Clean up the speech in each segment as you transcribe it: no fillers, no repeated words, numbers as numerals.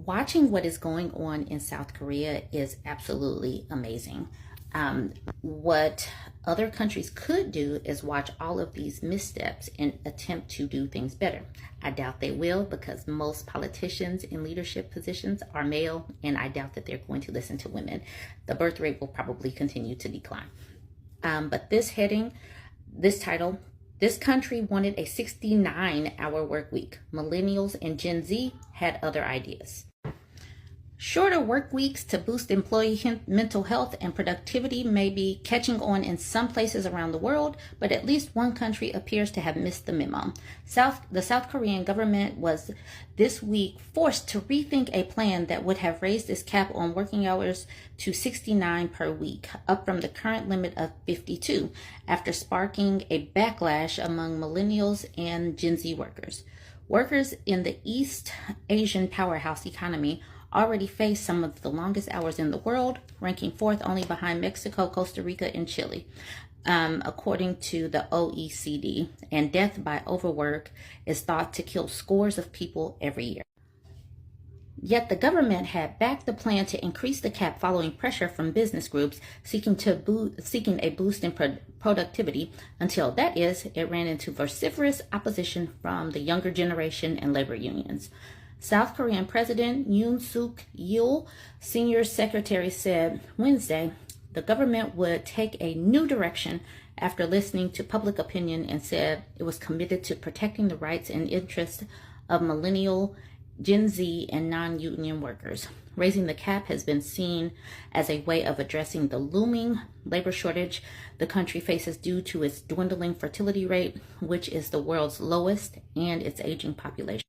Watching what is going on in South Korea is absolutely amazing. What other countries could do is watch all of these missteps and attempt to do things better. I doubt they will, because most politicians in leadership positions are male, and I doubt that they're going to listen to women. The birth rate will probably continue to decline. But this title, this country wanted a 69-hour work week. Millennials and Gen Z had other ideas. Shorter work weeks to boost employee mental health and productivity may be catching on in some places around the world, but at least one country appears to have missed the memo. The South Korean government was this week forced to rethink a plan that would have raised its cap on working hours to 69 per week, up from the current limit of 52, after sparking a backlash among millennials and Gen Z workers. Workers in the East Asian powerhouse economy already face some of the longest hours in the world, ranking fourth only behind Mexico, Costa Rica, and Chile, according to the OECD. And death by overwork is thought to kill scores of people every year. Yet the government had backed the plan to increase the cap following pressure from business groups seeking a boost in productivity. Until that is, it ran into vociferous opposition from the younger generation and labor unions. South Korean President Yoon Suk Yeol, senior secretary, said Wednesday the government would take a new direction after listening to public opinion, and said it was committed to protecting the rights and interests of millennial, Gen Z, and non-union workers. Raising the cap has been seen as a way of addressing the looming labor shortage the country faces due to its dwindling fertility rate, which is the world's lowest, and its aging population.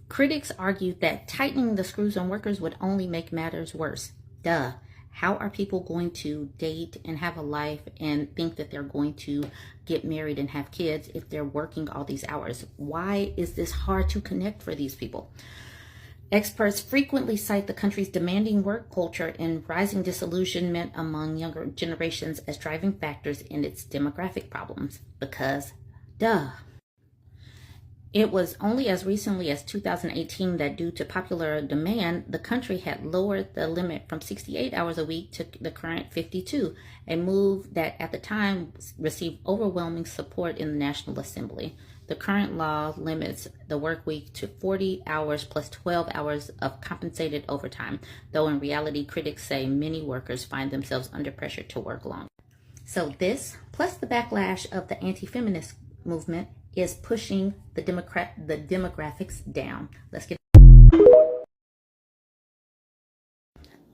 Critics argued that tightening the screws on workers would only make matters worse. Duh. How are people going to date and have a life and think that they're going to get married and have kids if they're working all these hours? Why is this hard to connect for these people? Experts frequently cite the country's demanding work culture and rising disillusionment among younger generations as driving factors in its demographic problems. Because, duh. It was only as recently as 2018 that, due to popular demand, the country had lowered the limit from 68 hours a week to the current 52, a move that at the time received overwhelming support in the National Assembly. The current law limits the work week to 40 hours plus 12 hours of compensated overtime, though in reality, critics say many workers find themselves under pressure to work longer. So this, plus the backlash of the anti-feminist movement, is pushing the demographics down. Let's get.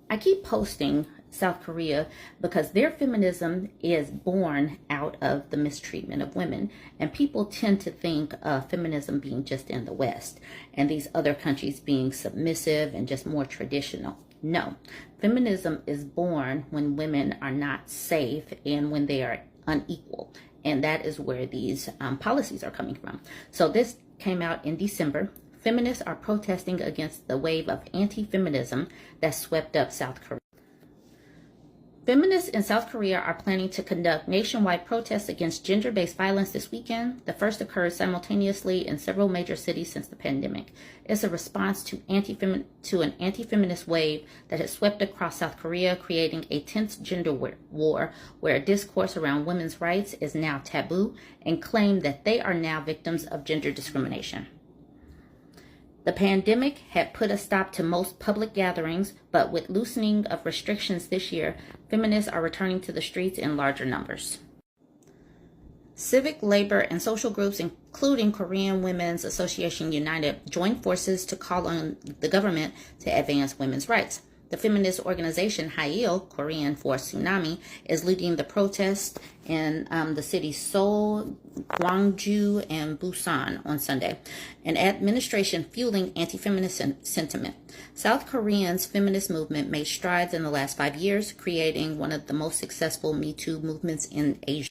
I keep posting South Korea because their feminism is born out of the mistreatment of women, and people tend to think of feminism being just in the West and these other countries being submissive and just more traditional. No, feminism is born when women are not safe and when they are unequal. And that is where these policies are coming from. So this came out in December. Feminists are protesting against the wave of anti-feminism that swept up South Korea. Feminists in South Korea are planning to conduct nationwide protests against gender-based violence this weekend. The first occurred simultaneously in several major cities since the pandemic. It's a response to an anti-feminist wave that has swept across South Korea, creating a tense gender war where discourse around women's rights is now taboo and claim that they are now victims of gender discrimination. The pandemic had put a stop to most public gatherings, but with loosening of restrictions this year, feminists are returning to the streets in larger numbers. Civic, labor, and social groups, including Korean Women's Association United, joined forces to call on the government to advance women's rights. The feminist organization Hail, Korean for tsunami, is leading the protests in the cities Seoul, Gwangju, and Busan on Sunday, an administration fueling anti-feminist sentiment. South Korea's feminist movement made strides in the last 5 years, creating one of the most successful Me Too movements in Asia.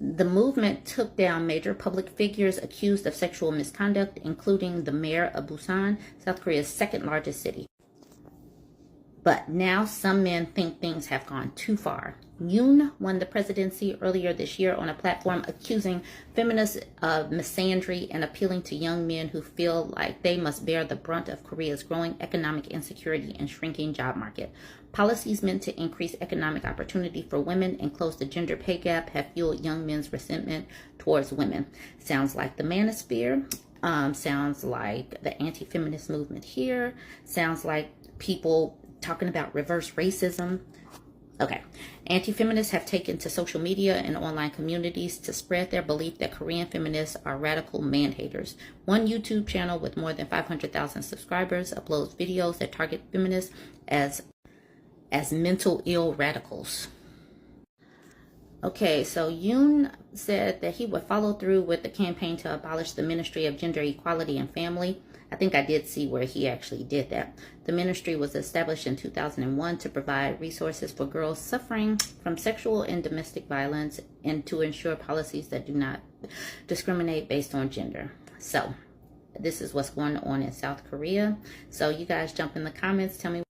The movement took down major public figures accused of sexual misconduct, including the mayor of Busan, South Korea's second largest city. But now some men think things have gone too far. Yoon won the presidency earlier this year on a platform accusing feminists of misandry and appealing to young men who feel like they must bear the brunt of Korea's growing economic insecurity and shrinking job market. Policies meant to increase economic opportunity for women and close the gender pay gap have fueled young men's resentment towards women. Sounds like the manosphere. Sounds like the anti-feminist movement here. Sounds like people talking about reverse racism. Okay. Anti-feminists have taken to social media and online communities to spread their belief that Korean feminists are radical man-haters. One YouTube channel with more than 500,000 subscribers uploads videos that target feminists as mental ill radicals. Okay, so Yoon said that he would follow through with the campaign to abolish the Ministry of Gender Equality and Family. I think I did see where he actually did that. The ministry was established in 2001 to provide resources for girls suffering from sexual and domestic violence and to ensure policies that do not discriminate based on gender. So this is what's going on in South Korea. So you guys jump in the comments. Tell me